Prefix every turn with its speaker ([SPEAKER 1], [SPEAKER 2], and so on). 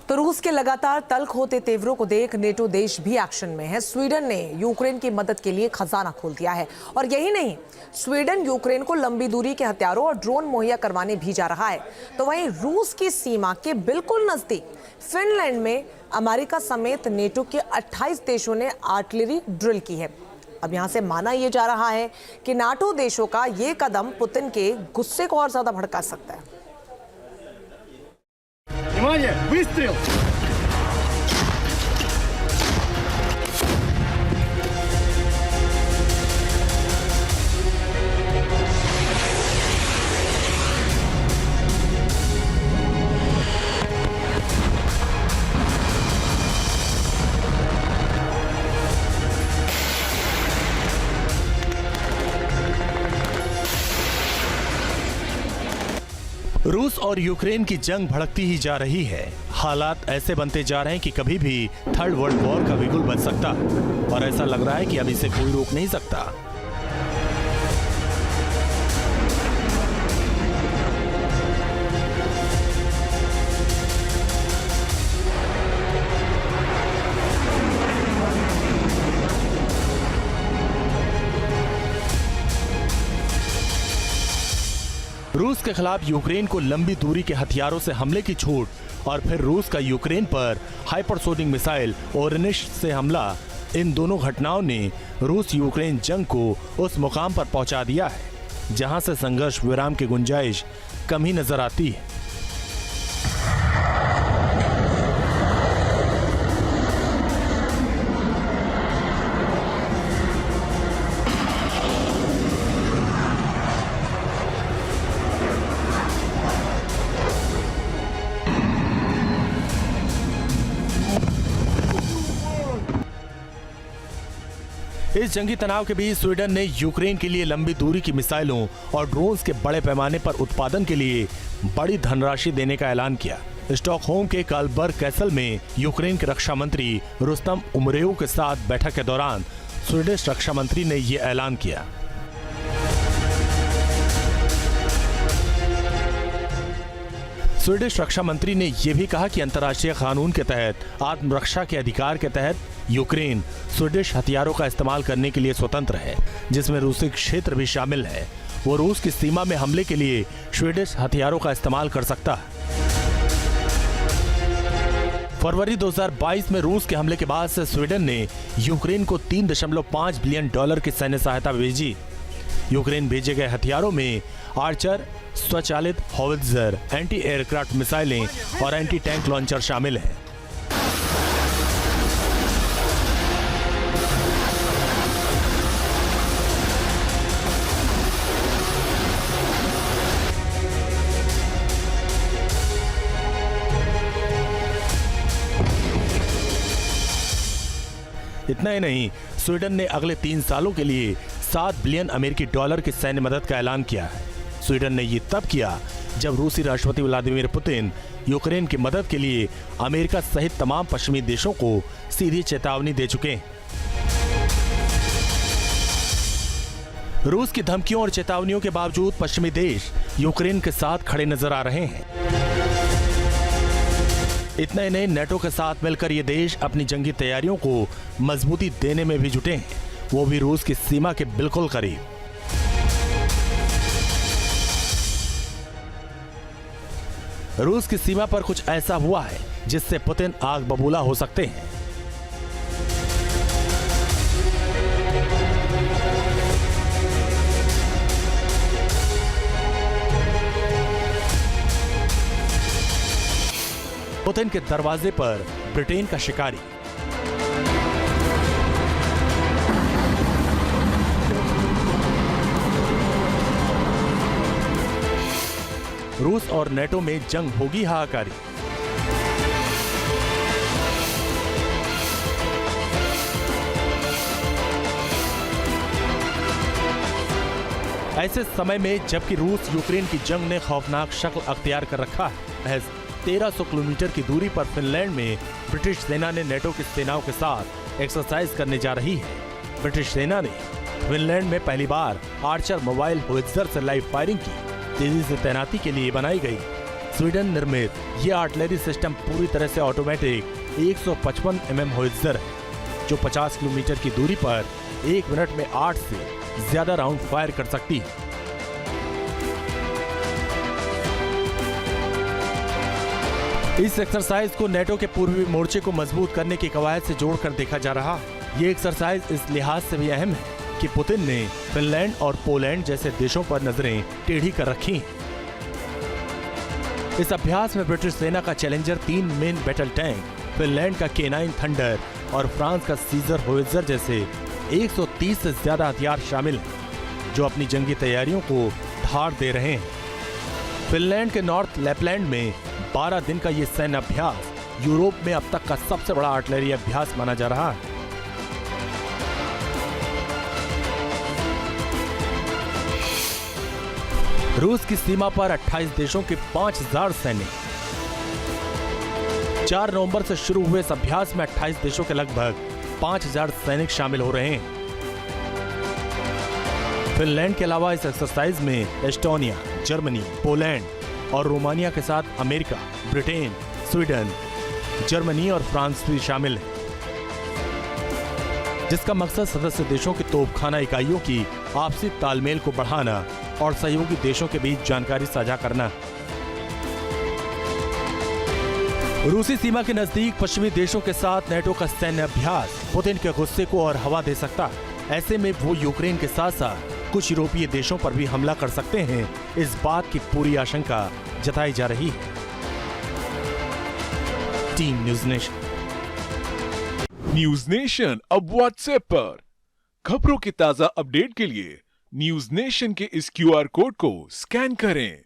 [SPEAKER 1] तो रूस के लगातार तल्ख होते तेवरों को देख नेटो देश भी एक्शन में है। स्वीडन ने यूक्रेन की मदद के लिए खजाना खोल दिया है और यही नहीं, स्वीडन यूक्रेन को लंबी दूरी के हथियारों और ड्रोन मुहैया करवाने भी जा रहा है। तो वहीं रूस की सीमा के बिल्कुल नजदीक फिनलैंड में अमेरिका समेत नेटो के 28 देशों ने आर्टिलरी ड्रिल की है। अब यहां से माना यह जा रहा है कि नाटो देशों का ये कदम पुतिन के गुस्से को और ज्यादा भड़का सकता है।
[SPEAKER 2] Внимание! Выстрел!
[SPEAKER 3] रूस और यूक्रेन की जंग भड़कती ही जा रही है। हालात ऐसे बनते जा रहे हैं कि कभी भी थर्ड वर्ल्ड वॉर का बिगुल बज सकता है और ऐसा लग रहा है कि अब इसे कोई रोक नहीं सकता। रूस के खिलाफ यूक्रेन को लंबी दूरी के हथियारों से हमले की छूट और फिर रूस का यूक्रेन पर हाइपरसोनिक मिसाइल ओरेनिश से हमला, इन दोनों घटनाओं ने रूस यूक्रेन जंग को उस मुकाम पर पहुंचा दिया है जहां से संघर्ष विराम की गुंजाइश कम ही नजर आती है। इस जंगी तनाव के बीच स्वीडन ने यूक्रेन के लिए लंबी दूरी की मिसाइलों और ड्रोन्स के बड़े पैमाने पर उत्पादन के लिए बड़ी धनराशि देने का ऐलान किया। स्टॉकहोम के कार्लबर्ग कैसल में यूक्रेन के रक्षा मंत्री रुस्तम उमरेव के साथ बैठक के दौरान स्वीडिश रक्षा मंत्री ने यह ऐलान किया। स्वीडिश रक्षा मंत्री ने यह भी कहा कि अंतर्राष्ट्रीय कानून के तहत आत्मरक्षा के अधिकार के तहत यूक्रेन स्वीडिश हथियारों का इस्तेमाल करने के लिए स्वतंत्र है, जिसमें रूसी क्षेत्र भी शामिल है। वो रूस की सीमा में हमले के लिए स्वीडिश हथियारों का इस्तेमाल कर सकता है। फरवरी 2022 में रूस के हमले के बाद से स्वीडन ने यूक्रेन को $3.5 बिलियन की सैन्य सहायता भेजी। यूक्रेन भेजे गए हथियारों में आर्चर, स्वचालित हॉवित्जर, एंटी एयरक्राफ्ट मिसाइलें और एंटी टैंक लॉन्चर शामिल हैं। इतना ही नहीं, स्वीडन ने अगले 3 सालों के लिए $7 बिलियन की सैन्य मदद का ऐलान किया है। स्वीडन ने ये तब किया जब रूसी राष्ट्रपति व्लादिमीर पुतिन यूक्रेन की मदद के लिए अमेरिका सहित तमाम पश्चिमी देशों को सीधी चेतावनी दे चुके हैं। रूस की धमकियों और चेतावनियों के बावजूद पश्चिमी देश यूक्रेन के साथ खड़े नजर आ रहे हैं। इतना ही नहीं, नेटो के साथ मिलकर ये देश अपनी जंगी तैयारियों को मजबूती देने में भी जुटे हैं, वो भी रूस की सीमा के बिल्कुल करीब। रूस की सीमा पर कुछ ऐसा हुआ है जिससे पुतिन आग बबूला हो सकते हैं। पुतिन के दरवाजे पर ब्रिटेन का शिकारी। रूस और नेटो में जंग होगी हाहाकारी। ऐसे समय में जबकि रूस यूक्रेन की जंग ने खौफनाक शक्ल अख्तियार कर रखा है, महज 1300 किलोमीटर की दूरी पर फिनलैंड में ब्रिटिश सेना ने नेटो की सेनाओं के साथ एक्सरसाइज करने जा रही है। ब्रिटिश सेना ने फिनलैंड में पहली बार आर्चर मोबाइल होवित्जर से लाइव फायरिंग की। तेजी से तैनाती के लिए बनाई गई स्वीडन निर्मित ये आर्टिलरी सिस्टम पूरी तरह से ऑटोमेटिक 155 mm होइट्जर है, जो 50 किलोमीटर की दूरी पर 1 मिनट में 8 से ज्यादा राउंड फायर कर सकती है। इस एक्सरसाइज को नेटो के पूर्वी मोर्चे को मजबूत करने की कवायद से जोड़कर देखा जा रहा। ये एक्सरसाइज इस लिहाज से भी अहम है कि पुतिन ने फिनलैंड और पोलैंड जैसे देशों पर नजरें टेढ़ी कर रखी हैं। इस अभ्यास में ब्रिटिश सेना का challenger 3 main battle tank, Finland का K9 थंडर और फ्रांस का सीजर होवित्जर जैसे 130 से ज्यादा हथियार शामिल हैं, जो अपनी जंगी तैयारियों को धार दे रहे हैं। फिनलैंड के नॉर्थ लैपलैंड में 12 दिन का ये सैन्य अभ्यास यूरोप में अब तक का सबसे बड़ा आर्टिलरी अभ्यास माना जा रहा है। रूस की सीमा पर 28 देशों के 5000 सैनिक। 4 नवंबर से शुरू हुए इस अभ्यास में 28 देशों के लगभग 5000 सैनिक शामिल हो रहे हैं। फिनलैंड के अलावा इस एक्सरसाइज में एस्टोनिया, जर्मनी, पोलैंड और रोमानिया के साथ अमेरिका, ब्रिटेन, स्वीडन, जर्मनी और फ्रांस भी शामिल है, जिसका मकसद सदस्य देशों की तोपखाना इकाइयों की आपसी तालमेल को बढ़ाना और सहयोगी देशों के बीच जानकारी साझा करना। रूसी सीमा के नजदीक पश्चिमी देशों के साथ नेटो का सैन्य अभ्यास पुतिन के गुस्से को और हवा दे सकता है। ऐसे में वो यूक्रेन के साथ साथ कुछ यूरोपीय देशों पर भी हमला कर सकते हैं, इस बात की पूरी आशंका जताई जा रही है। Team news nation.
[SPEAKER 2] News nation अब व्हाट्सएप पर खबरों की ताजा अपडेट के लिए न्यूज़ नेशन के इस QR कोड को स्कैन करें।